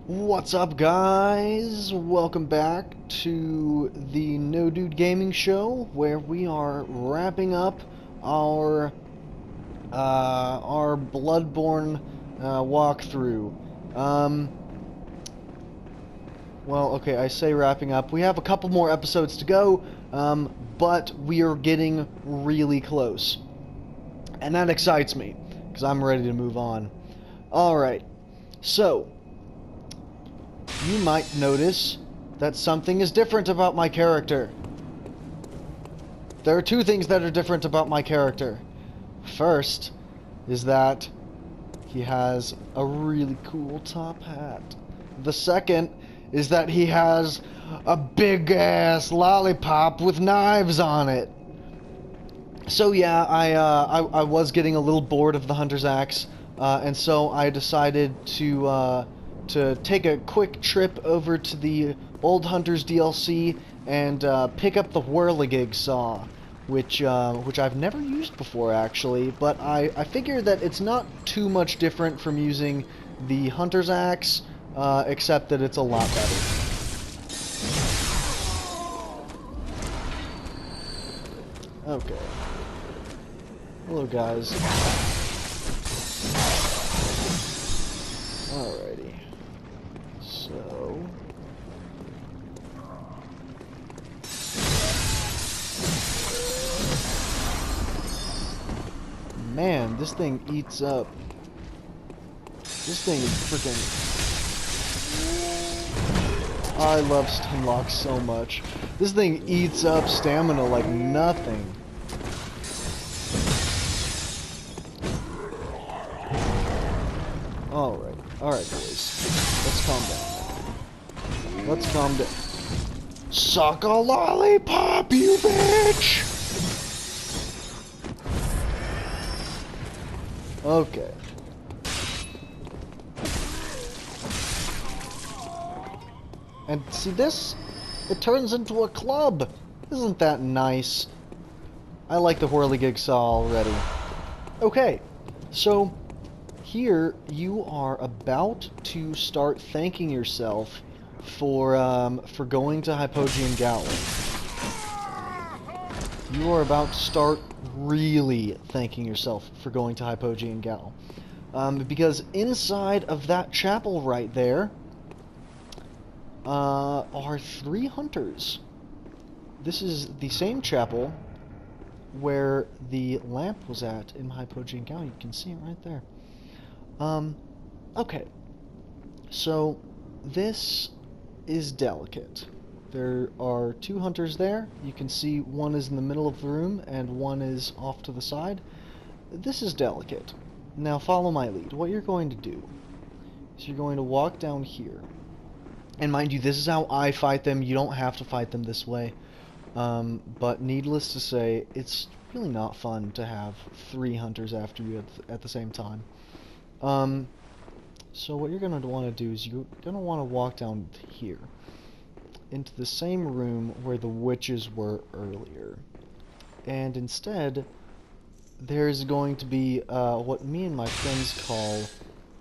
What's up, guys? Welcome back to the KnowDude Gaming Show, where we are wrapping up our Bloodborne walkthrough. Well, okay, I say wrapping up. We have a couple more episodes to go, but we are getting really close, and that excites me because I'm ready to move on. All right, so. You might notice that something is different about my character. There are two things that are different about my character. First is that he has a really cool top hat. The second is that he has a big-ass lollipop with knives on it. So yeah, I was getting a little bored of the Hunter's Axe, and so I decided to take a quick trip over to the Old Hunters DLC and pick up the Whirligig Saw, which I've never used before actually, but I figure that it's not too much different from using the Hunter's Axe, except that it's a lot better. Okay. Hello, guys. Alrighty. So... Man, this thing eats up. This thing is freaking... I love Stunlock so much. This thing eats up stamina like nothing. Alright, boys. Let's calm down. Let's calm down. Suck a lollipop, you bitch! Okay. And see this? It turns into a club! Isn't that nice? I like the Whirligig Saw already. Okay, so... Here, you are about to start thanking yourself for going to Hypogean Gallery. You are about to start really thanking yourself for going to Hypogean Gal. Because inside of that chapel right there are 3 hunters. This is the same chapel where the lamp was at in Hypogean Gal. You can see it right there. Okay. So, this is delicate. There are 2 hunters there. You can see one is in the middle of the room and one is off to the side. This is delicate. Now follow my lead. What you're going to do is you're going to walk down here. And mind you, this is how I fight them. You don't have to fight them this way. But needless to say, it's really not fun to have 3 hunters after you at the same time. So what you're going to want to do is you're going to want to walk down here into the same room where the witches were earlier. And instead, there's going to be what me and my friends call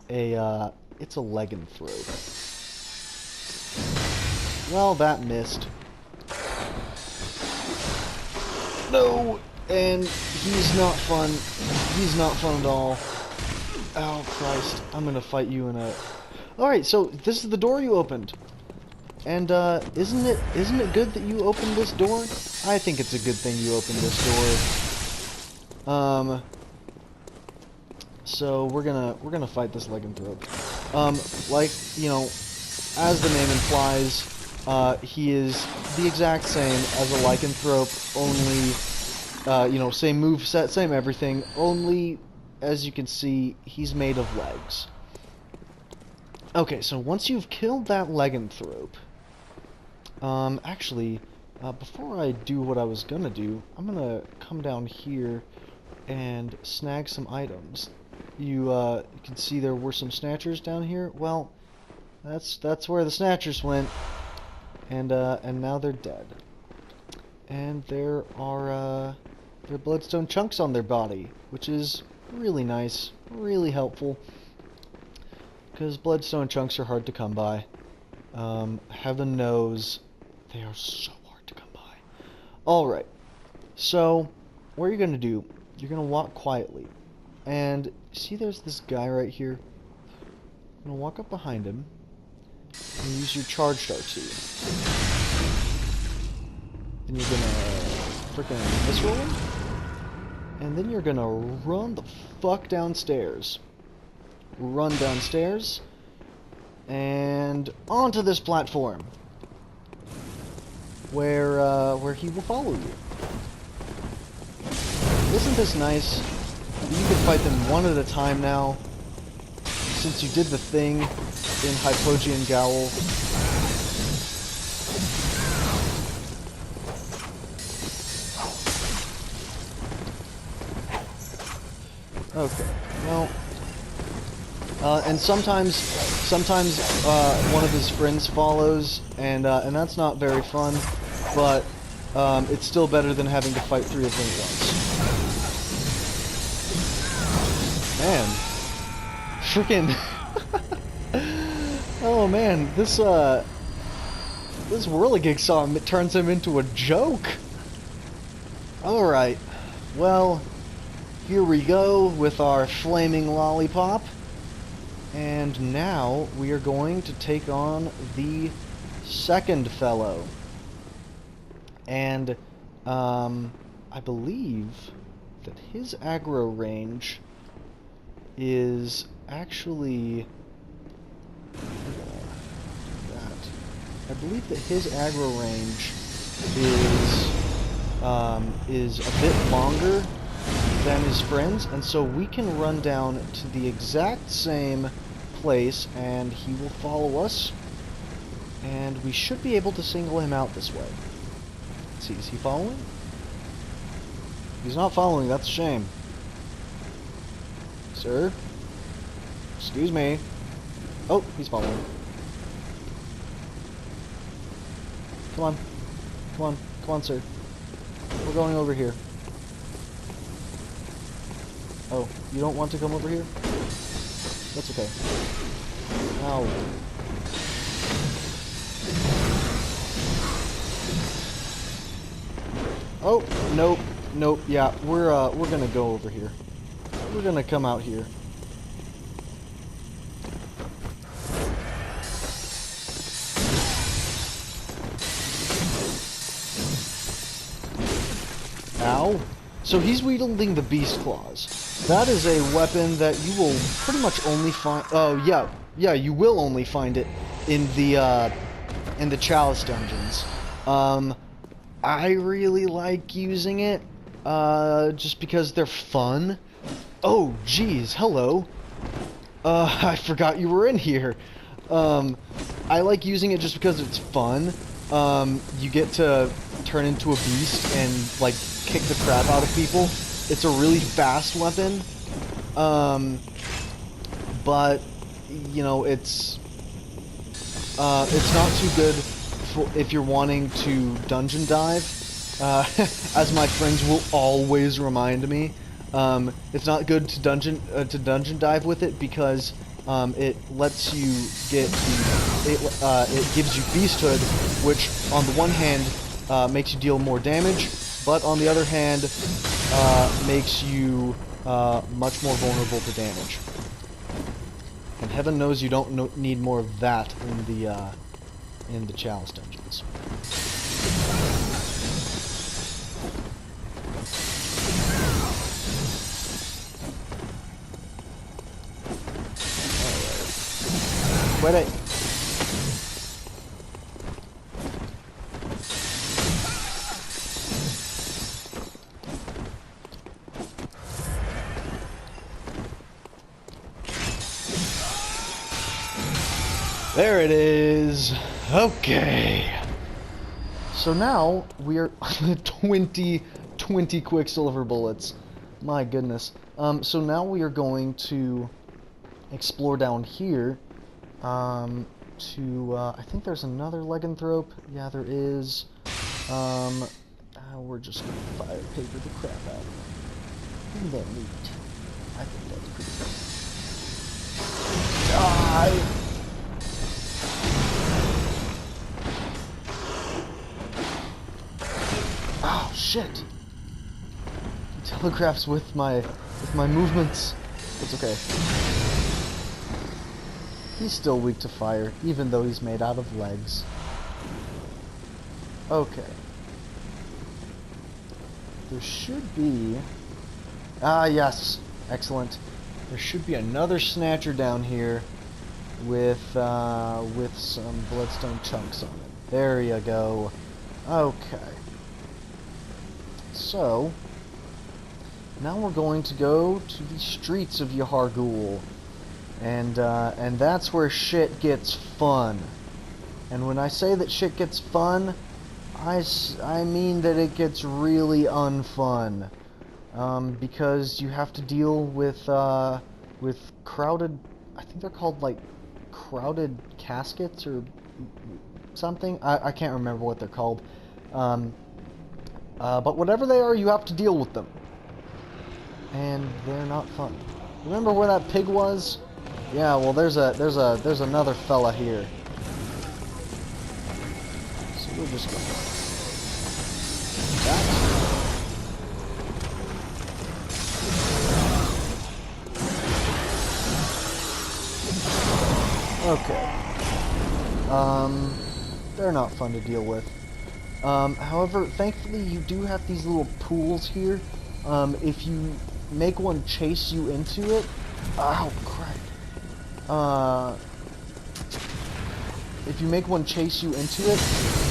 it's a Leganthrope. Well, that missed. No! And he's not fun. He's not fun at all. Oh, Christ. I'm gonna fight you in a... Alright, so this is the door you opened. And, isn't it good that you opened this door? I think it's a good thing you opened this door. So we're gonna fight this Leganthrope. Like, you know, as the name implies, he is the exact same as a Lycanthrope, only, you know, same moveset, same everything, only... As you can see, he's made of legs. Okay, so once you've killed that Leganthrope, actually, before I do what I was gonna do, I'm gonna come down here and snag some items. You can see there were some snatchers down here. Well, that's where the snatchers went, and now they're dead. And there are bloodstone chunks on their body, which is really nice, really helpful. because bloodstone chunks are hard to come by. Heaven knows they are so hard to come by. Alright, so what you're going to do, you're going to walk quietly. And see there's this guy right here? You're going to walk up behind him and use your charged RT. Then you're going to freaking visceral him. And then you're going to run the fuck downstairs. Run downstairs. And onto this platform. Where he will follow you. Isn't this nice? You can fight them one at a time now. Since you did the thing in Yahar'Goul. Okay, well, and sometimes one of his friends follows, and that's not very fun, but it's still better than having to fight 3 of them at once. Man, freaking, oh man, this Whirligig song turns him into a joke. All right, well. Here we go with our flaming lollipop. And now we are going to take on the second fellow. And I believe that his aggro range is actually I believe that his aggro range is a bit longer than his friends, and so we can run down to the exact same place and he will follow us, and we should be able to single him out this way. Let's see, is he following? He's not following, that's a shame. Sir? Excuse me. Oh, he's following. Come on. Come on. Come on, sir. We're going over here. Oh, you don't want to come over here? That's okay. Ow. Oh, nope, nope, yeah, we're gonna go over here. We're gonna come out here. Ow. So he's wielding the Beast Claws. That is a weapon that you will pretty much only find... Oh, yeah, you will only find it in the Chalice dungeons. I really like using it, just because they're fun. Oh, geez, hello. I forgot you were in here. I like using it just because it's fun. You get to turn into a beast and, like, kick the crap out of people. It's a really fast weapon, but, you know, it's not too good for if you're wanting to dungeon dive, as my friends will always remind me. It's not good to dungeon dive with it because it lets you get it gives you beasthood, which on the one hand makes you deal more damage, but on the other hand makes you much more vulnerable to damage. And heaven knows you don't need more of that in the Chalice dungeons. Quit it. There it is. Okay. So now we are 20 Quicksilver bullets. My goodness. So now we are going to explore down here. I think there's another Leganthrope. Yeah, there is. We're just gonna fire paper the crap out. Isn't that neat? I think that's pretty cool. Ah! die. Oh shit! He telegraphs with my movements. It's okay. He's still weak to fire, even though he's made out of legs. Okay. There should be... Ah, yes. Excellent. There should be another snatcher down here with some bloodstone chunks on it. There you go. Okay. So, now we're going to go to the streets of Yahar'Goul. And that's where shit gets fun. And when I say that shit gets fun, I mean that it gets really unfun. Because you have to deal with crowded, I think they're called like crowded caskets or something. I can't remember what they're called. But whatever they are, you have to deal with them. And they're not fun. Remember where that pig was? Yeah, well there's another fella here. So we'll just go. Okay. They're not fun to deal with. However, thankfully you do have these little pools here. If you make one chase you into it... Oh, crap. If you make one chase you into it,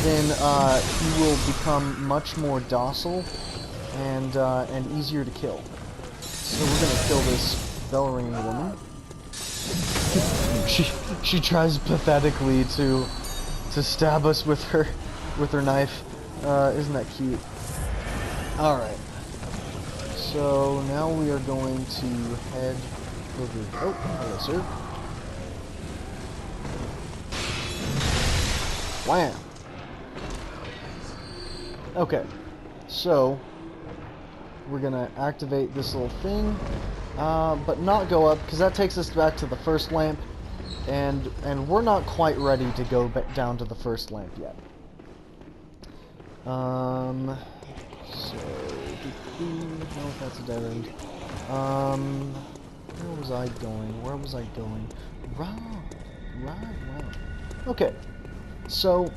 then he will become much more docile and easier to kill. So we're gonna kill this bell-ringing woman. she tries pathetically to stab us with her knife. Isn't that cute? All right. So now we are going to head over. Oh, hello, sir. Wham! Okay, so we're gonna activate this little thing, but not go up because that takes us back to the first lamp, and we're not quite ready to go back down to the first lamp yet. So no, that's a dead end. Where was I going? Right. Okay. So,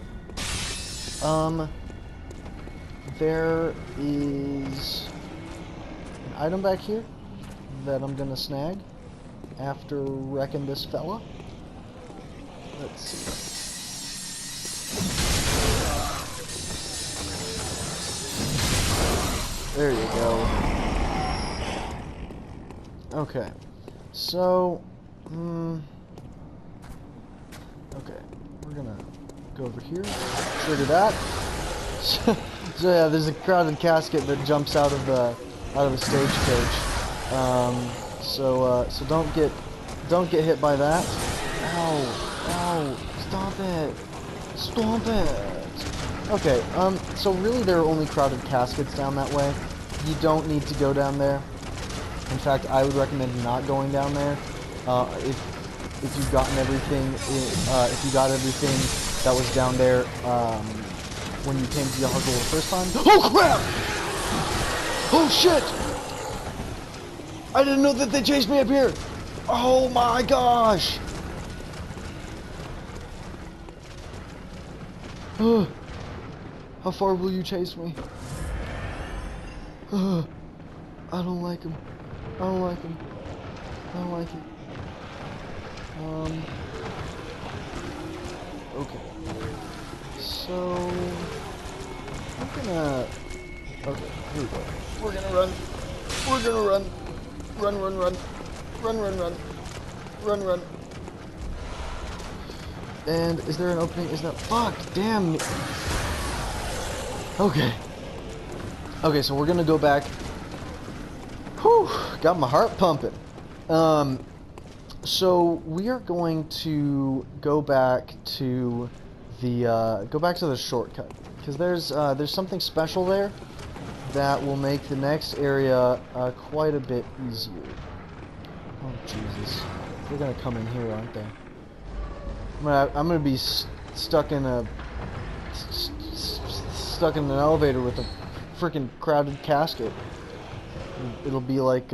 there is an item back here that I'm gonna snag after wrecking this fella. Let's see. There you go. Okay. So, okay, we're gonna go over here, trigger that. So yeah, there's a crowded casket that jumps out of the stagecoach. So don't get hit by that. Ow! Stop it! Okay. So really, there are only crowded caskets down that way. You don't need to go down there. In fact, I would recommend not going down there. If you've gotten everything, if you got everything that was down there when you came to Yahar'Goul the first time. Oh crap! Oh shit! I didn't know that they chased me up here. Oh my gosh! How far will you chase me? I don't like him. I don't like it. Okay. So I'm gonna. Okay, here we go. We're gonna run. Run. And is there an opening? Is that fuck? Damn. Okay. Okay, so we're gonna go back. Whew, got my heart pumping. So we are going to go back to the shortcut because there's something special there that will make the next area quite a bit easier. Oh Jesus, they're gonna come in here, aren't they? I'm gonna be stuck in a stuck in an elevator with a freaking crowded casket. It'll be like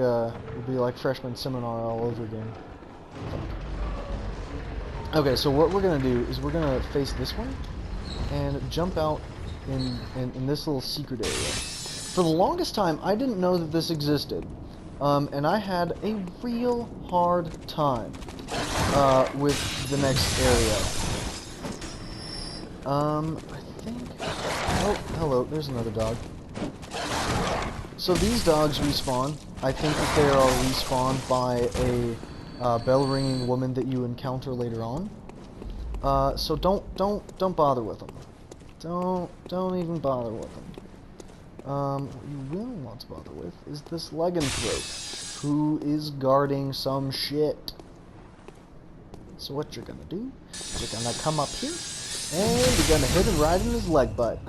freshman seminar all over again. Okay, so what we're gonna do is we're gonna face this way and jump out in this little secret area. For the longest time, I didn't know that this existed, and I had a real hard time with the next area. I think. Oh, hello. There's another dog. So these dogs respawn. I think that they are respawned by a bell-ringing woman that you encounter later on. So don't bother with them. Don't even bother with them. What you really want to bother with is this Lycanthrope, who is guarding some shit. So what you're gonna do is you're gonna come up here, and you're gonna hit him right in his leg butt.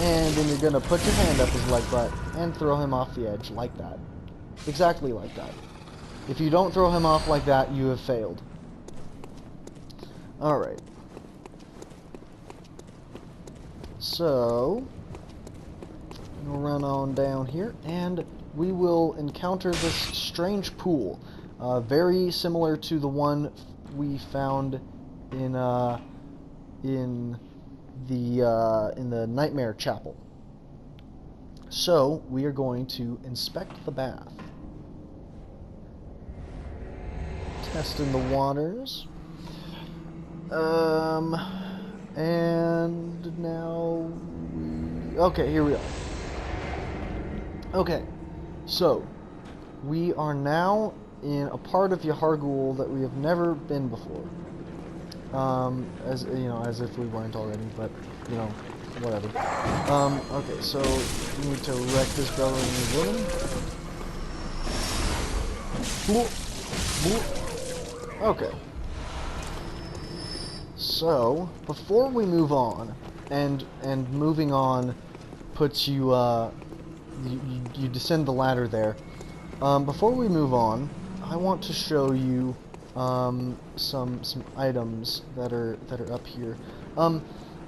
And then you're gonna put your hand up his leg butt and throw him off the edge like that. Exactly like that. If you don't throw him off like that, you have failed. Alright. So, we'll run on down here, and we will encounter this strange pool. Very similar to the one we found in the Nightmare Chapel. So, we are going to inspect the bath. Testing the waters. And now okay, here we are. Okay, so we are now in a part of Yahar'Goul that we have never been before. As you know, as if we weren't already, but you know, whatever. Okay, so we need to wreck this bell-ringing woman. Okay. So, before we move on, and moving on puts you, you descend the ladder there. Before we move on, I want to show you some items that are up here.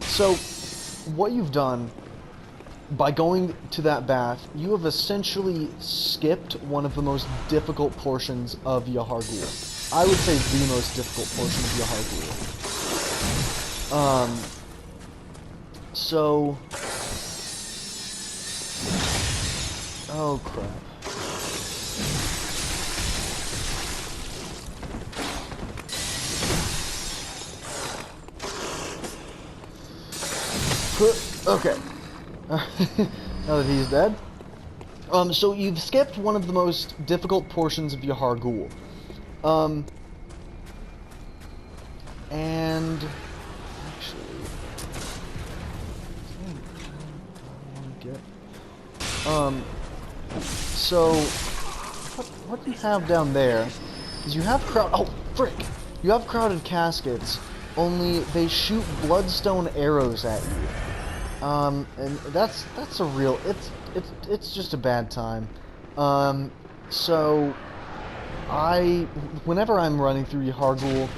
So what you've done by going to that bath, you have essentially skipped one of the most difficult portions of Yahar'Goul. I would say the most difficult portion of Yahar'Goul. So... Oh, crap. Okay. Now that he's dead. So you've skipped one of the most difficult portions of Yahar'Goul. And... So, what you have down there is you have you have crowded caskets, only they shoot bloodstone arrows at you. And that's a real, it's just a bad time. So, whenever I'm running through Yahar'Goul,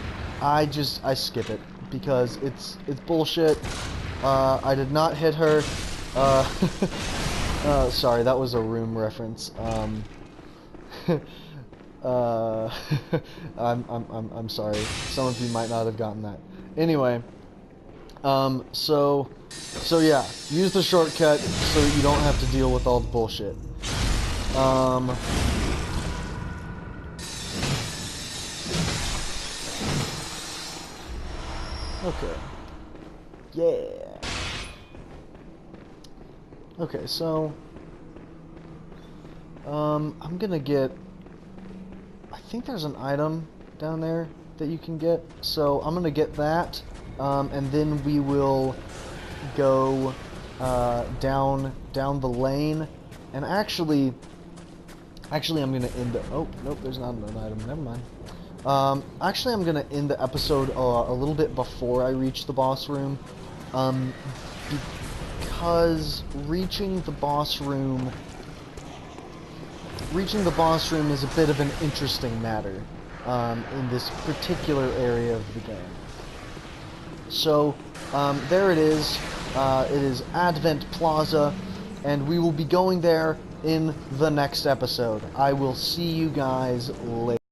I skip it, because it's bullshit. I did not hit her. Sorry, that was a Room reference. I'm sorry. Some of you might not have gotten that. Anyway, so yeah, use the shortcut so that you don't have to deal with all the bullshit. Okay. Yeah. Okay, so I'm gonna get, I think there's an item down there that you can get, so I'm gonna get that, and then we will go down the lane, and actually I'm gonna end the, oh nope, there's not an item, never mind. Actually I'm gonna end the episode a little bit before I reach the boss room, because reaching the boss room is a bit of an interesting matter in this particular area of the game. So, there it is. It is Advent Plaza, and we will be going there in the next episode. I will see you guys later.